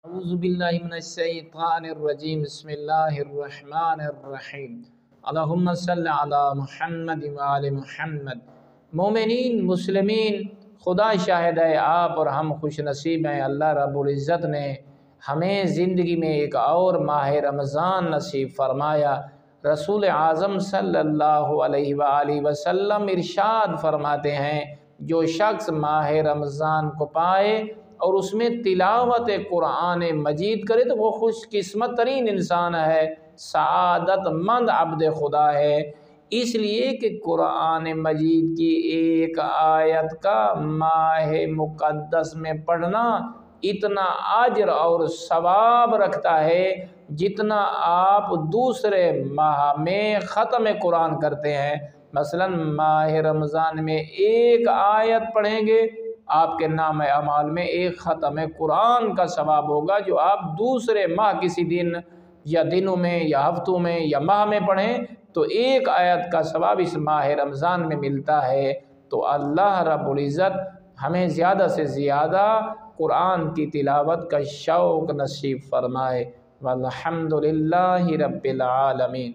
اعوذ باللہ من الشیطان الرجیم بسم اللہ الرحمن الرحیم اللہم صلی علی محمد وآل محمد۔ مومنین مسلمین، خدا شاہد ہے آپ اور ہم خوش نصیب ہیں، اللہ رب العزت نے ہمیں زندگی میں ایک اور ماہ رمضان نصیب فرمایا۔ رسول اعظم صلی اللہ علیہ وآلہ وسلم ارشاد فرماتے ہیں، جو شخص ماہ رمضان کو پائے اور اس میں تلاوت قرآن مجید کرے تو وہ خوش قسمت ترین انسان ہے، سعادت مند عبد خدا ہے۔ اس لیے کہ قرآن مجید کی ایک آیت کا ماہ مقدس میں پڑھنا اتنا اجر اور ثواب رکھتا ہے جتنا آپ دوسرے ماہ میں ختم قرآن کرتے ہیں۔ مثلا ماہ رمضان میں ایک آیت پڑھیں گے، آپ کے نام اعمال میں ایک ختم قرآن کا ثواب ہوگا، جو آپ دوسرے ماہ کسی دن یا دنوں میں یا ہفتوں میں یا ماہ میں پڑھیں تو ایک آیت کا ثواب اس ماہ رمضان میں ملتا ہے۔ تو اللہ رب العزت ہمیں زیادہ سے زیادہ قرآن کی تلاوت کا شوق نصیب فرمائے۔ والحمد للہ رب العالمین۔